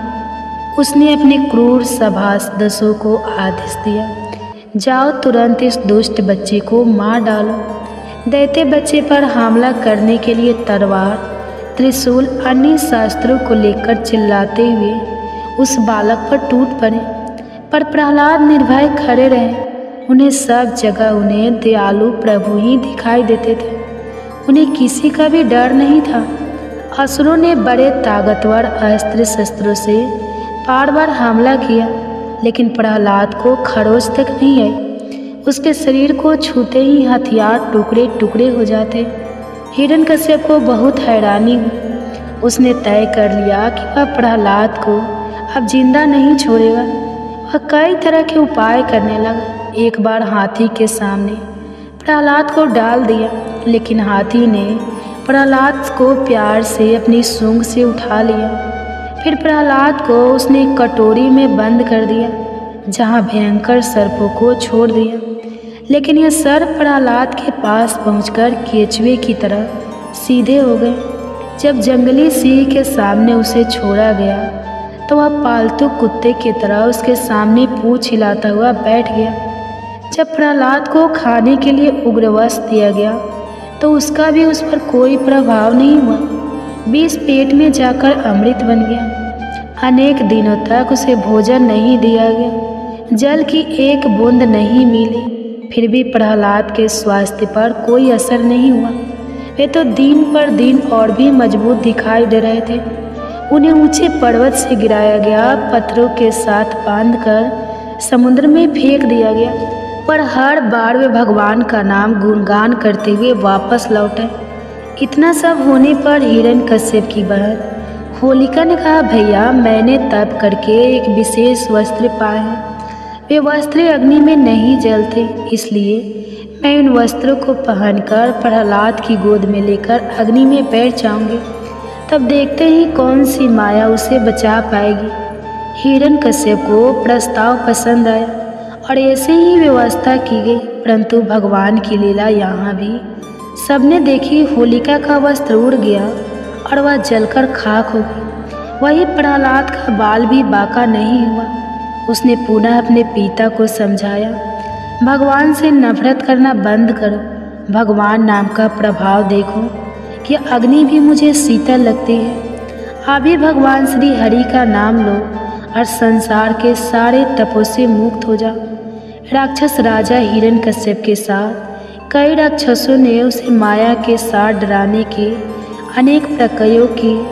S1: उसने अपने क्रूर सभासदों को आदेश दिया, जाओ तुरंत इस दुष्ट बच्चे को मार डालो। दैत्य बच्चे पर हमला करने के लिए तलवार, त्रिशूल, अन्य शास्त्रों को लेकर चिल्लाते हुए उस बालक पर टूट पड़े, पर प्रहलाद निर्भय खड़े रहे। उन्हें सब जगह उन्हें दयालु प्रभु ही दिखाई देते थे। उन्हें किसी का भी डर नहीं था। असुरों ने बड़े ताकतवर अस्त्र शस्त्रों से बार बार हमला किया, लेकिन प्रहलाद को खरोच तक नहीं आई। उसके शरीर को छूते ही हथियार टुकड़े टुकड़े हो जाते। हिरण्यकश्यप को बहुत हैरानी हुई। उसने तय कर लिया कि वह प्रहलाद को अब जिंदा नहीं छोड़ेगा। वह कई तरह के उपाय करने लगा। एक बार हाथी के सामने प्रहलाद को डाल दिया, लेकिन हाथी ने प्रहलाद को प्यार से अपनी सूंड से उठा लिया। फिर प्रहलाद को उसने कटोरी में बंद कर दिया, जहाँ भयंकर सर्पों को छोड़ दिया। लेकिन यह सर्प प्रहलाद के पास पहुंचकर केचुए की तरह सीधे हो गए। जब जंगली सिंह के सामने उसे छोड़ा गया तो वह पालतू कुत्ते की तरह उसके सामने पूंछ हिलाता हुआ बैठ गया। जब प्रहलाद को खाने के लिए उग्रवस्त्र दिया गया तो उसका भी उस पर कोई प्रभाव नहीं हुआ। विष पेट में जाकर अमृत बन गया। अनेक दिनों तक उसे भोजन नहीं दिया गया, जल की एक बूंद नहीं मिली। फिर भी प्रहलाद के स्वास्थ्य पर कोई असर नहीं हुआ। वे तो दिन पर दिन और भी मजबूत दिखाई दे रहे थे। उन्हें ऊंचे पर्वत से गिराया गया, पत्थरों के साथ बांधकर समुद्र में फेंक दिया गया, पर हर बार वे भगवान का नाम गुणगान करते हुए वापस लौटे। इतना सब होने पर हिरण्यकश्यप की बहन होलिका ने कहा, भैया मैंने तप करके एक विशेष वस्त्र पाए हैं। वे वस्त्र अग्नि में नहीं जलते, इसलिए मैं उन वस्त्रों को पहनकर प्रहलाद की गोद में लेकर अग्नि में बैठ जाऊंगी। तब देखते ही कौन सी माया उसे बचा पाएगी। हिरण्यकश्यप को प्रस्ताव पसंद आया और ऐसे ही व्यवस्था की गई, परंतु भगवान की लीला यहाँ भी सबने देखी। होलिका का वस्त्र उड़ गया और वह जलकर खाक हो गई। वही प्रहलाद का बाल भी बांका नहीं हुआ। उसने पुनः अपने पिता को समझाया, भगवान से नफरत करना बंद करो, भगवान नाम का प्रभाव देखो कि अग्नि भी मुझे शीतल लगती है। अभी भगवान श्री हरि का नाम लो और संसार के सारे तपों से मुक्त हो जाओ। राक्षस राजा हिरण्यकश्यप के साथ कई राक्षसों ने उसे माया के साथ डराने के अनेक प्रयोग किए,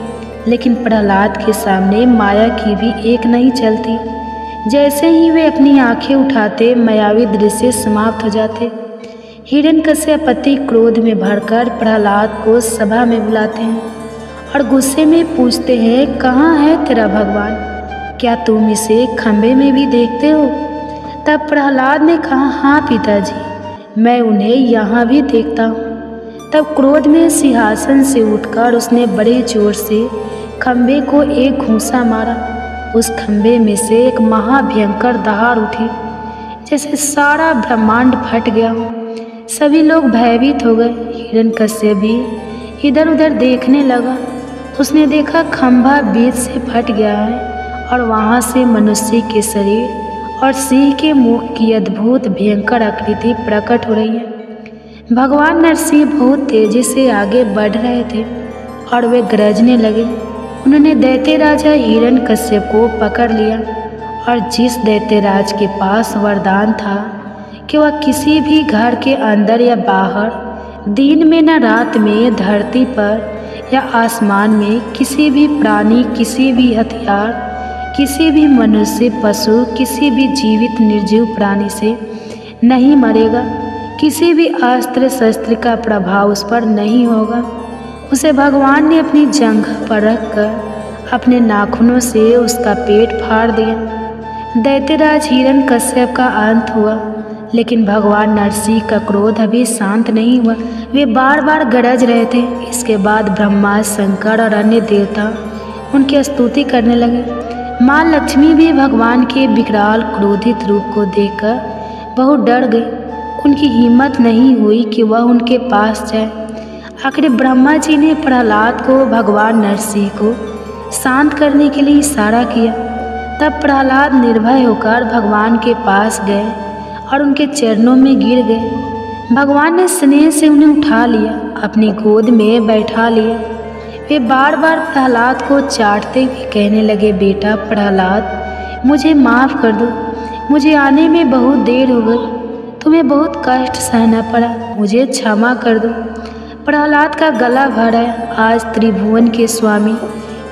S1: लेकिन प्रहलाद के सामने माया की भी एक नहीं चलती। जैसे ही वे अपनी आंखें उठाते, मायावी दृश्य समाप्त हो जाते। हिरण्यकश्यप अति क्रोध में भरकर प्रहलाद को सभा में बुलाते हैं और गुस्से में पूछते हैं, कहाँ है तेरा भगवान? क्या तुम इसे खंभे में भी देखते हो? तब प्रहलाद ने कहा, हाँ पिताजी, मैं उन्हें यहाँ भी देखता हूँ। तब क्रोध में सिंहासन से उठकर उसने बड़े जोर से खंभे को एक घूंसा मारा। उस खंभे में से एक महाभयंकर दहाड़ उठी, जैसे सारा ब्रह्मांड फट गया हो। सभी लोग भयभीत हो गए। हिरण्यकश्यप भी इधर उधर देखने लगा। उसने देखा खंभा बीच से फट गया है और वहाँ से मनुष्य के शरीर और सिंह के मुख की अद्भुत भयंकर आकृति प्रकट हो रही है। भगवान नरसिंह बहुत तेजी से आगे बढ़ रहे थे और वे गरजने लगे। उन्होंने दैत्य राजा हिरण्यकश्यप को पकड़ लिया और जिस दैत्यराज के पास वरदान था कि वह किसी भी घर के अंदर या बाहर, दिन में न रात में, धरती पर या आसमान में किसी भी प्राणी, किसी भी हथियार, किसी भी मनुष्य, पशु, किसी भी जीवित निर्जीव प्राणी से नहीं मरेगा। किसी भी अस्त्र शस्त्र का प्रभाव उस पर नहीं होगा। उसे भगवान ने अपनी जंघ पर रखकर अपने नाखूनों से उसका पेट फाड़ दिया। दैत्यराज हिरण्यकश्यप का अंत हुआ, लेकिन भगवान नरसिंह का क्रोध अभी शांत नहीं हुआ। वे बार बार गरज रहे थे। इसके बाद ब्रह्मा, शंकर और अन्य देवता उनकी स्तुति करने लगे। माँ लक्ष्मी भी भगवान के विकराल क्रोधित रूप को देखकर बहुत डर गई। उनकी हिम्मत नहीं हुई कि वह उनके पास जाए। आखिर ब्रह्मा जी ने प्रहलाद को भगवान नरसिंह को शांत करने के लिए इशारा किया। तब प्रहलाद निर्भय होकर भगवान के पास गए और उनके चरणों में गिर गए। भगवान ने स्नेह से उन्हें उठा लिया, अपनी गोद में बैठा लिया। वे बार बार प्रहलाद को चाटते हुए कहने लगे, बेटा प्रहलाद, मुझे माफ़ कर दो, मुझे आने में बहुत देर हो गई, तुम्हें बहुत कष्ट सहना पड़ा, मुझे क्षमा कर दो। प्रहलाद का गला भर आया। आज त्रिभुवन के स्वामी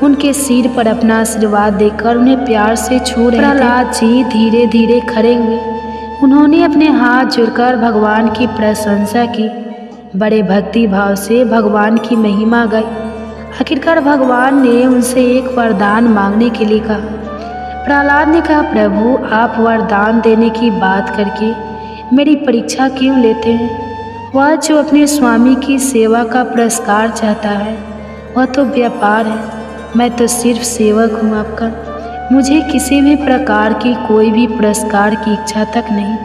S1: उनके सिर पर अपना आशीर्वाद देकर उन्हें प्यार से छू रहे थे। प्रहलाद जी धीरे धीरे खड़े हुए। उन्होंने अपने हाथ जोड़कर भगवान की प्रशंसा की, बड़े भक्ति भाव से भगवान की महिमा गाई। आखिरकार भगवान ने उनसे एक वरदान मांगने के लिए कहा। प्रहलाद ने कहा, प्रभु आप वरदान देने की बात करके मेरी परीक्षा क्यों लेते हैं? वह जो अपने स्वामी की सेवा का पुरस्कार चाहता है वह तो व्यापार है, मैं तो सिर्फ सेवक हूँ आपका। मुझे किसी भी प्रकार की कोई भी पुरस्कार की इच्छा तक नहीं।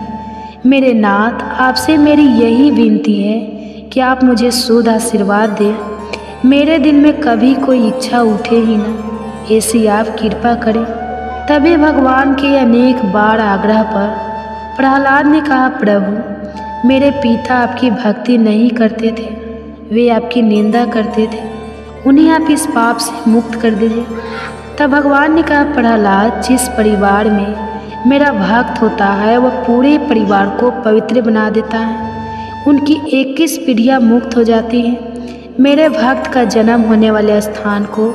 S1: मेरे नाथ, आपसे मेरी यही विनती है कि आप मुझे शुद्ध आशीर्वाद दें। मेरे दिल में कभी कोई इच्छा उठे ही ना, ऐसी आप कृपा करें। तभी भगवान के अनेक बार आग्रह पर प्रहलाद ने कहा, प्रभु मेरे पिता आपकी भक्ति नहीं करते थे, वे आपकी निंदा करते थे, उन्हें आप इस पाप से मुक्त कर दीजिए। तब भगवान ने कहा, प्रहलाद, जिस परिवार में मेरा भक्त होता है वह पूरे परिवार को पवित्र बना देता है। उनकी 21 पीढ़ियाँ मुक्त हो जाती हैं। मेरे भक्त का जन्म होने वाले स्थान को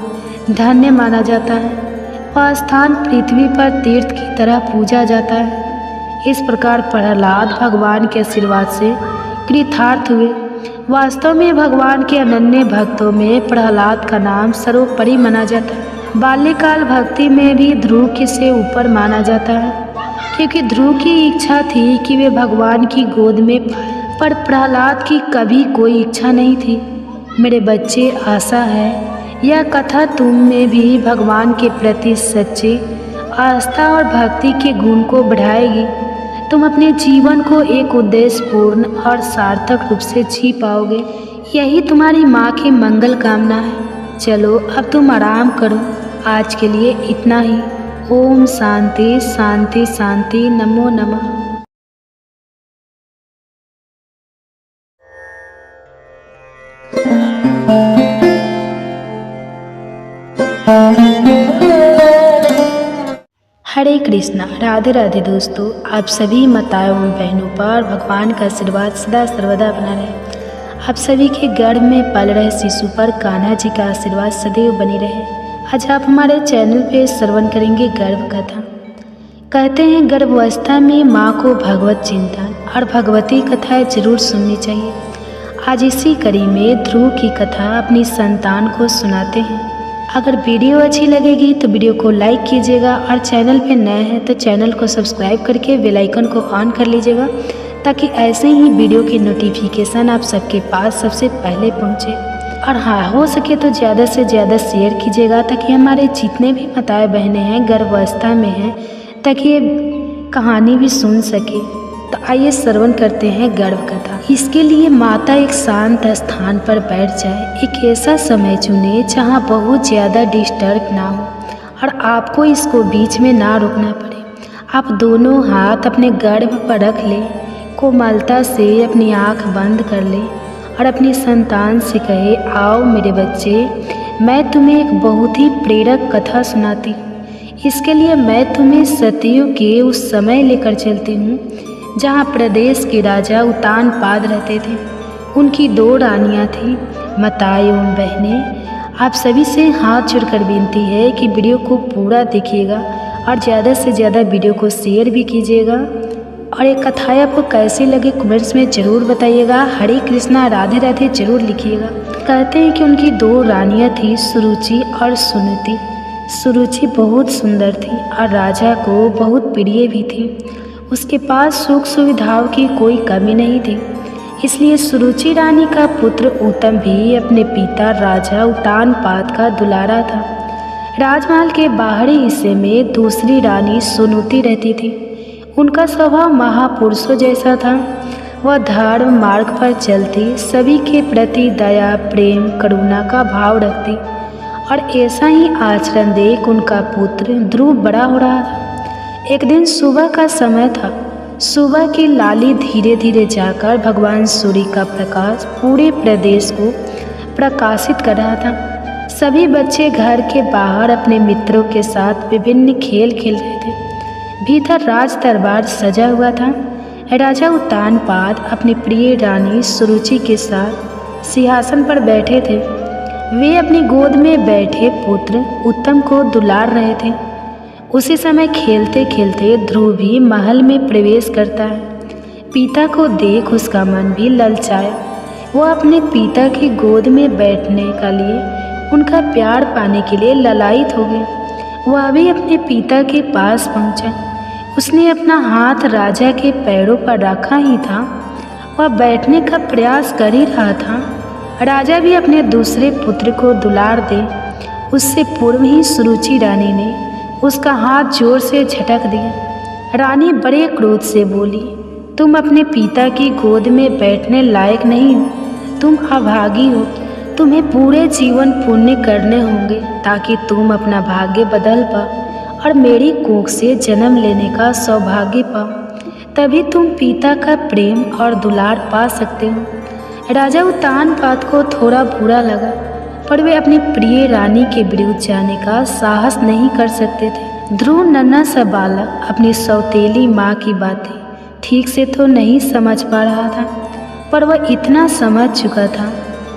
S1: धन्य माना जाता है। वह स्थान पृथ्वी पर तीर्थ की तरह पूजा जाता है। इस प्रकार प्रहलाद भगवान के आशीर्वाद से कृतार्थ हुए। वास्तव में भगवान के अनन्य भक्तों में प्रहलाद का नाम सर्वोपरि माना जाता है। बाल्यकाल भक्ति में भी ध्रुव से ऊपर माना जाता है, क्योंकि ध्रुव की इच्छा थी कि वे भगवान की गोद में, पर प्रहलाद की कभी कोई इच्छा नहीं थी। मेरे बच्चे, आशा है यह कथा तुम में भी भगवान के प्रति सच्ची आस्था और भक्ति के गुण को बढ़ाएगी। तुम अपने जीवन को एक उद्देश्यपूर्ण और सार्थक रूप से जी पाओगे। यही तुम्हारी माँ की मंगल कामना है। चलो अब तुम आराम करो। आज के लिए इतना ही। ओम शांति शांति शांति। नमो नमः। हरे कृष्णा। राधे राधे दोस्तों, आप सभी माताओं एवं बहनों पर भगवान का आशीर्वाद सदा सर्वदा बना रहे। आप सभी के गर्भ में पल रहे शिशु पर कान्हा जी का आशीर्वाद सदैव बनी रहे। आज आप हमारे चैनल पे श्रवण करेंगे गर्भ कथा। कहते हैं गर्भावस्था में माँ को भगवत चिंतन और भगवती कथाएं जरूर सुननी चाहिए। आज इसी कड़ी में ध्रुव की कथा अपनी संतान को सुनाते हैं। अगर वीडियो अच्छी लगेगी तो वीडियो को लाइक कीजिएगा और चैनल पे नए हैं तो चैनल को सब्सक्राइब करके बेल आइकन को ऑन कर लीजिएगा, ताकि ऐसे ही वीडियो की नोटिफिकेशन आप सबके पास सबसे पहले पहुंचे। और हाँ, हो सके तो ज़्यादा से ज़्यादा शेयर कीजिएगा, ताकि हमारे जितने भी माताएं बहनें हैं गर्भावस्था में हैं, ताकि ये कहानी भी सुन सके। तो आइए श्रवण करते हैं गर्भ कथा। इसके लिए माता एक शांत स्थान पर बैठ जाए। एक ऐसा समय चुने जहाँ बहुत ज़्यादा डिस्टर्ब ना हो और आपको इसको बीच में ना रोकना पड़े। आप दोनों हाथ अपने गर्भ पर रख लें, कोमलता से अपनी आँख बंद कर लें और अपनी संतान से कहे, आओ मेरे बच्चे, मैं तुम्हें एक बहुत ही प्रेरक कथा सुनाती हूँ। इसके लिए मैं तुम्हें सतियों के उस समय लेकर चलती हूँ जहाँ प्रदेश के राजा उत्तानपाद रहते थे। उनकी 2 रानियाँ थीं। माताएं एवं बहनें, आप सभी से हाथ जोड़कर विनती है कि वीडियो को पूरा देखिएगा और ज़्यादा से ज़्यादा वीडियो को शेयर भी कीजिएगा। और ये कथाएं आपको कैसी लगे कमेंट्स में ज़रूर बताइएगा। हरे कृष्णा राधे राधे ज़रूर लिखिएगा। कहते हैं कि उनकी 2 रानियाँ थीं, सुरुचि और सुनीति। सुरुचि बहुत सुंदर थी और राजा को बहुत प्रिय भी थी। उसके पास सुख सुविधाओं की कोई कमी नहीं थी। इसलिए सुरुचि रानी का पुत्र उत्तम भी अपने पिता राजा उत्तानपाद का दुलारा था। राजमहल के बाहरी हिस्से में दूसरी रानी सुनीति रहती थी। उनका स्वभाव महापुरुषों जैसा था। वह धर्म मार्ग पर चलती, सभी के प्रति दया, प्रेम, करुणा का भाव रखती और ऐसा ही आचरण देख उनका पुत्र ध्रुव बड़ा हो रहा था। एक दिन सुबह का समय था। सुबह की लाली धीरे धीरे जाकर भगवान सूर्य का प्रकाश पूरे प्रदेश को प्रकाशित कर रहा था। सभी बच्चे घर के बाहर अपने मित्रों के साथ विभिन्न खेल खेल रहे थे। भीतर राज दरबार सजा हुआ था। राजा उत्तानपाद अपनी प्रिय रानी सुरुचि के साथ सिंहासन पर बैठे थे। वे अपनी गोद में बैठे पुत्र उत्तम को दुलार रहे थे। उसी समय खेलते खेलते ध्रुव भी महल में प्रवेश करता है। पिता को देख उसका मन भी ललचाया। वह अपने पिता की गोद में बैठने के लिए, उनका प्यार पाने के लिए ललायित हो गया। वह भी अपने पिता के पास पहुंचा। उसने अपना हाथ राजा के पैरों पर रखा ही था। वह बैठने का प्रयास कर ही रहा था। राजा भी अपने दूसरे पुत्र को दुलार दे उससे पूर्व ही सुरुचि रानी ने उसका हाथ जोर से झटक दिया। रानी बड़े क्रोध से बोली, तुम अपने पिता की गोद में बैठने लायक नहीं हो। तुम अभागी हो। तुम्हें पूरे जीवन पुण्य करने होंगे ताकि तुम अपना भाग्य बदल पाओ और मेरी कोख से जन्म लेने का सौभाग्य पाओ। तभी तुम पिता का प्रेम और दुलार पा सकते हो। राजा उत्तानपाद को थोड़ा बुरा लगा, पर वे अपनी प्रिय रानी के विरुद्ध जाने का साहस नहीं कर सकते थे। ध्रुव नन्हा सा बालक अपनी सौतेली माँ की बातें ठीक से तो नहीं समझ पा रहा था, पर वह इतना समझ चुका था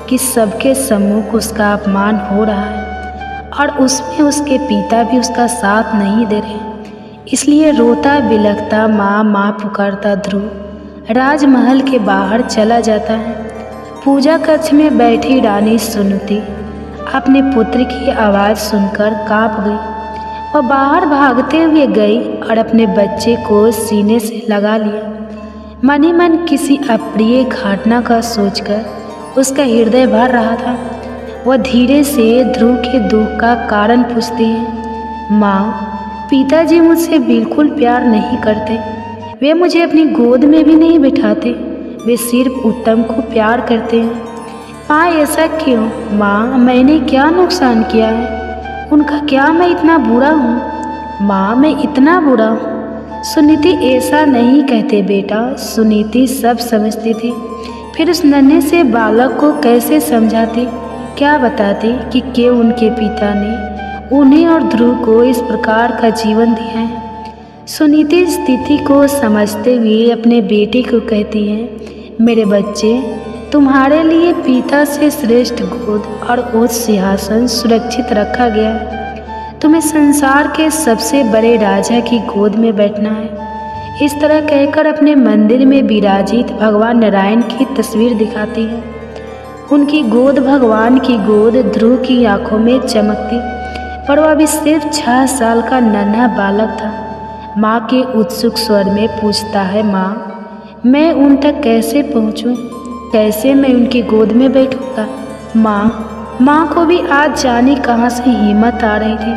S1: कि सबके सम्मुख उसका अपमान हो रहा है। और उसमें उसके पिता भी उसका साथ नहीं दे रहे। इसलिए रोता बिलखता माँ माँ पुकारता ध्रुव राजमहल के बाहर चला जाता है। पूजा कक्ष में बैठी रानी सुनती अपने पुत्र की आवाज़ सुनकर कांप गई। वह बाहर भागते हुए गई और अपने बच्चे को सीने से लगा लिया। मन ही मन किसी अप्रिय घटना का सोचकर उसका हृदय भर रहा था। वह धीरे से ध्रुव के दुख का कारण पूछती है। माँ, पिताजी मुझसे बिल्कुल प्यार नहीं करते। वे मुझे अपनी गोद में भी नहीं बिठाते। वे सिर्फ उत्तम को प्यार करते हैं। माँ, ऐसा क्यों? माँ, मैंने क्या नुकसान किया है? उनका क्या मैं इतना बुरा हूँ? माँ, मैं इतना बुरा हूँ? सुनीति ऐसा नहीं कहते बेटा। सुनीति सब समझती थी। फिर उस नन्हे से बालक को कैसे समझाती, क्या बताती कि क्यों उनके पिता ने उन्हें और ध्रुव को इस प्रकार का जीवन दिया है। सुनीति स्थिति को समझते हुए अपने बेटे को कहती है, मेरे बच्चे, तुम्हारे लिए पिता से श्रेष्ठ गोद और उच्च सिंहासन सुरक्षित रखा गया है। तुम्हें संसार के सबसे बड़े राजा की गोद में बैठना है। इस तरह कहकर अपने मंदिर में विराजित भगवान नारायण की तस्वीर दिखाती है। उनकी गोद भगवान की गोद ध्रुव की आंखों में चमकती, पर वह अभी सिर्फ 6 साल का नन्हा बालक था। माँ के उत्सुक स्वर में पूछता है, माँ, मैं उन तक कैसे पहुँचूँ? कैसे मैं उनकी गोद में बैठूँगा? माँ को भी आज जाने कहाँ से हिम्मत आ रही थी।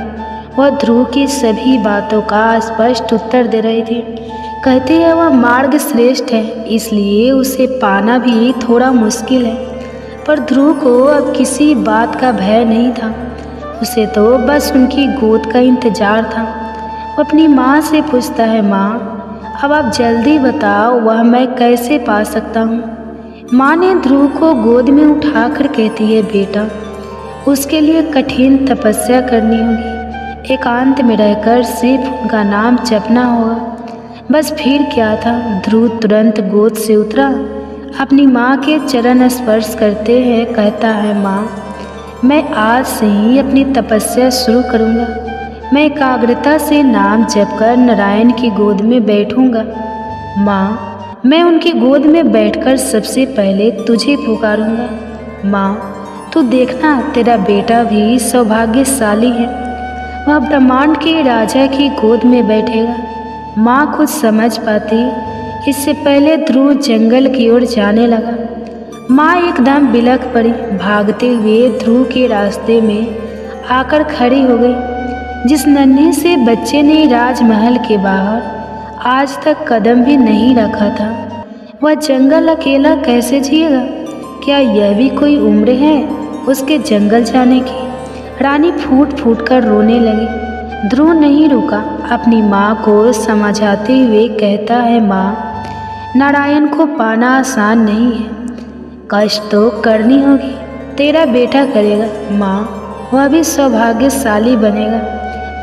S1: वह ध्रुव की सभी बातों का स्पष्ट उत्तर दे रही थी। कहती है वह मार्ग श्रेष्ठ है, इसलिए उसे पाना भी थोड़ा मुश्किल है। पर ध्रुव को अब किसी बात का भय नहीं था। उसे तो बस उनकी गोद का इंतजार था। वो अपनी माँ से पूछता है, माँ, अब आप जल्दी बताओ, वह मैं कैसे पा सकता हूँ? माँ ने ध्रुव को गोद में उठाकर कहती है, बेटा, उसके लिए कठिन तपस्या करनी होगी। एकांत में रहकर सिर्फ उनका नाम जपना होगा। बस फिर क्या था। ध्रुव तुरंत गोद से उतरा, अपनी माँ के चरण स्पर्श करते हैं कहता है, माँ, मैं आज से ही अपनी तपस्या शुरू करूँगा। मैं एकाग्रता से नाम जपकर नारायण की गोद में बैठूँगा। माँ, मैं उनकी गोद में बैठकर सबसे पहले तुझे पुकारूँगा। माँ, तू देखना, तेरा बेटा भी सौभाग्यशाली है। वह ब्रह्मांड के राजा की गोद में बैठेगा। माँ कुछ समझ पाती इससे पहले ध्रुव जंगल की ओर जाने लगा। माँ एकदम बिलख पड़ी, भागते हुए ध्रुव के रास्ते में आकर खड़ी हो गई। जिस नन्हे से बच्चे ने राजमहल के बाहर आज तक कदम भी नहीं रखा था, वह जंगल अकेला कैसे जिएगा? क्या यह भी कोई उम्र है उसके जंगल जाने की? रानी फूट फूट कर रोने लगी। ध्रुव नहीं रुका, अपनी माँ को समझाते हुए कहता है, माँ, नारायण को पाना आसान नहीं है। कष्ट तो करनी होगी, तेरा बेटा करेगा। माँ, वह भी सौभाग्यशाली बनेगा।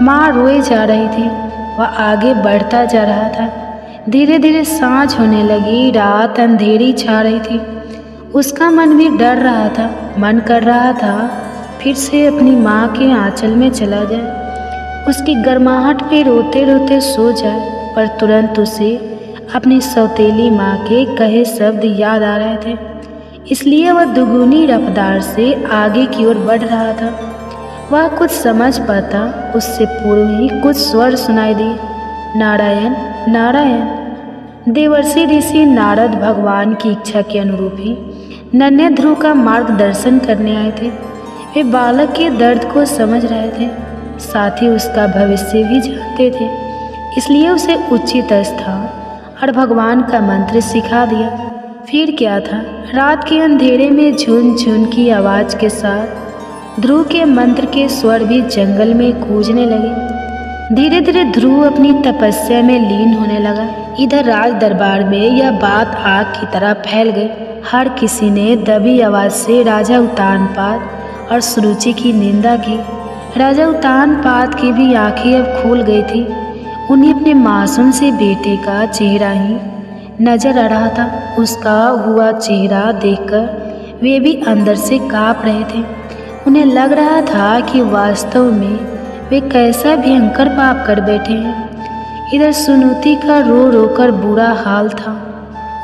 S1: माँ रोए जा रही थी। वह आगे बढ़ता जा रहा था। धीरे धीरे सांझ होने लगी, रात अंधेरी छा रही थी। उसका मन भी डर रहा था। मन कर रहा था फिर से अपनी माँ के आंचल में चला जाए, उसकी गर्माहट पे रोते रोते सो जाए। पर तुरंत उसे अपनी सौतेली माँ के कहे शब्द याद आ रहे थे, इसलिए वह दुगुनी रफ्तार से आगे की ओर बढ़ रहा था। वह कुछ समझ पाता उससे पूर्व ही कुछ स्वर सुनाई दिए, नारायण नारायण। देवर्षि ऋषि नारद भगवान की इच्छा के अनुरूप ही नन्हे ध्रुव का मार्गदर्शन करने आए थे। वे बालक के दर्द को समझ रहे थे, साथ ही उसका भविष्य भी जानते थे, इसलिए उसे उचित स्थान और भगवान का मंत्र सिखा दिया। फिर क्या था, रात के अंधेरे में झुन झुन की आवाज़ के साथ ध्रुव के मंत्र के स्वर भी जंगल में गूंजने लगे। धीरे धीरे ध्रुव अपनी तपस्या में लीन होने लगा। इधर राज दरबार में यह बात आग की तरह फैल गई। हर किसी ने दबी आवाज़ से राजा उत्तानपाद और सुरुचि की निंदा की। राजा उत्तानपाद की भी आंखें अब खुल गई थी। उन्हें अपने मासूम से बेटे का चेहरा ही नजर आ रहा था। उसका हुआ चेहरा देखकर वे भी अंदर से काँप रहे थे। उन्हें लग रहा था कि वास्तव में वे कैसा भयंकर पाप कर बैठे हैं। इधर सुनीति का रो रो कर बुरा हाल था।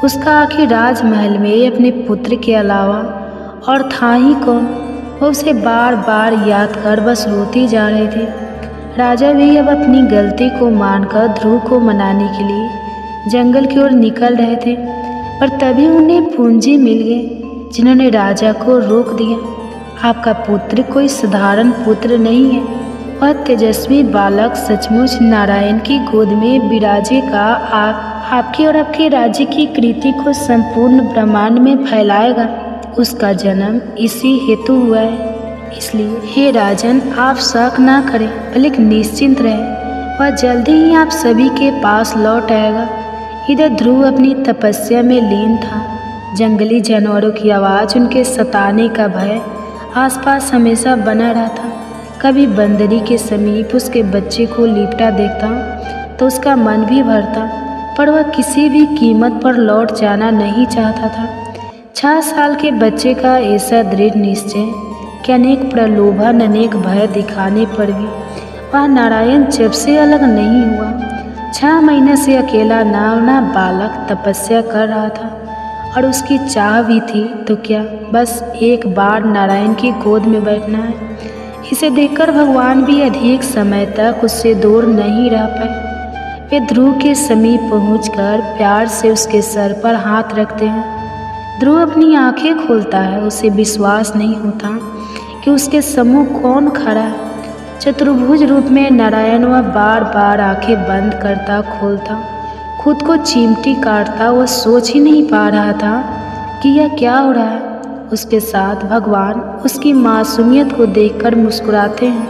S1: उसका आखिर राजमहल में अपने पुत्र के अलावा और था ही कौन। वह उसे बार बार याद कर बस रोती जा रहे थे। राजा भी अब अपनी गलती को मानकर ध्रुव को मनाने के लिए जंगल की ओर निकल रहे थे, पर तभी उन्हें पूंजी मिल गए जिन्होंने राजा को रोक दिया। आपका पुत्र कोई साधारण पुत्र नहीं है, वह तेजस्वी बालक सचमुच नारायण की गोद में विराजेगा। आपके और आपके राज्य की कीर्ति को संपूर्ण ब्रह्मांड में फैलाएगा। उसका जन्म इसी हेतु हुआ है। इसलिए हे राजन, आप शक ना करें, बल्कि निश्चिंत रहें, वह जल्दी ही आप सभी के पास लौट आएगा। इधर ध्रुव अपनी तपस्या में लीन था। जंगली जानवरों की आवाज़, उनके सताने का भय आसपास हमेशा बना रहता। कभी बंदरी के समीप उसके बच्चे को लिपटा देखता तो उसका मन भी भरता, पर वह किसी भी कीमत पर लौट जाना नहीं चाहता था। 6 साल के बच्चे का ऐसा दृढ़ निश्चय कि अनेक प्रलोभन, अनेक भय दिखाने पर भी वह नारायण जब से अलग नहीं हुआ। 6 महीने से अकेला ना बालक तपस्या कर रहा था, और उसकी चाह भी थी तो क्या, बस एक बार नारायण की गोद में बैठना है। इसे देखकर भगवान भी अधिक समय तक उससे दूर नहीं रह पाए। वे ध्रुव के समीप पहुंचकर प्यार से उसके सर पर हाथ रखते हैं। ध्रुव अपनी आंखें खोलता है। उसे विश्वास नहीं होता कि उसके सम्मुख कौन खड़ा है। चतुर्भुज रूप में नारायण वह बार बार आंखें बंद करता खोलता, खुद को चिमटी काटता। वह सोच ही नहीं पा रहा था कि यह क्या हो रहा है। उसके साथ भगवान उसकी मासूमियत को देखकर मुस्कुराते हैं,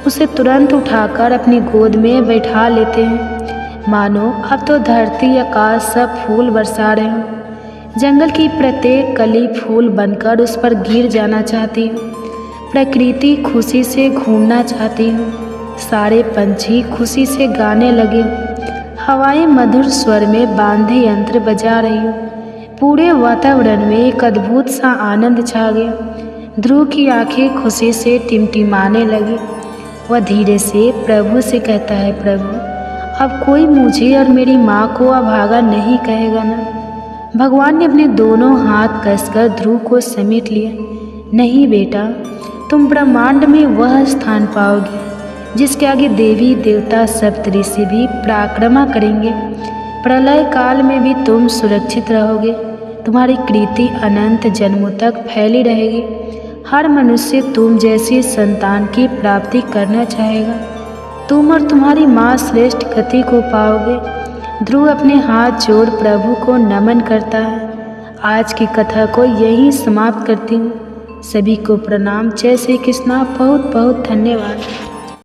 S1: उसे तुरंत उठाकर अपनी गोद में बैठा लेते हैं, मानो अब तो धरती आकाश सब फूल बरसा रहे हों। जंगल की प्रत्येक कली फूल बनकर उस पर गिर जाना चाहती हूँ। प्रकृति खुशी से घूमना चाहती हूँ। सारे पंछी खुशी से गाने लगे हों। हवाएं मधुर स्वर में बांधे यंत्र बजा रही हूँ। पूरे वातावरण में एक अद्भुत सा आनंद छा गया। ध्रुव की आंखें खुशी से टिमटिमाने लगी। वह धीरे से प्रभु से कहता है, प्रभु, अब कोई मुझे और मेरी माँ को अभागा नहीं कहेगा ना? भगवान ने अपने दोनों हाथ कसकर ध्रुव को समेट लिया। नहीं बेटा, तुम ब्रह्मांड में वह स्थान पाओगे जिसके आगे देवी देवता सप्तऋषि भी पराक्रमा करेंगे। प्रलय काल में भी तुम सुरक्षित रहोगे। तुम्हारी कीर्ति अनंत जन्मों तक फैली रहेगी। हर मनुष्य तुम जैसी संतान की प्राप्ति करना चाहेगा। तुम और तुम्हारी माँ श्रेष्ठ गति को पाओगे। ध्रुव अपने हाथ जोड़ प्रभु को नमन करता है। आज की कथा को यहीं समाप्त करती हूँ। सभी को प्रणाम। जय श्री कृष्णा। बहुत बहुत धन्यवाद।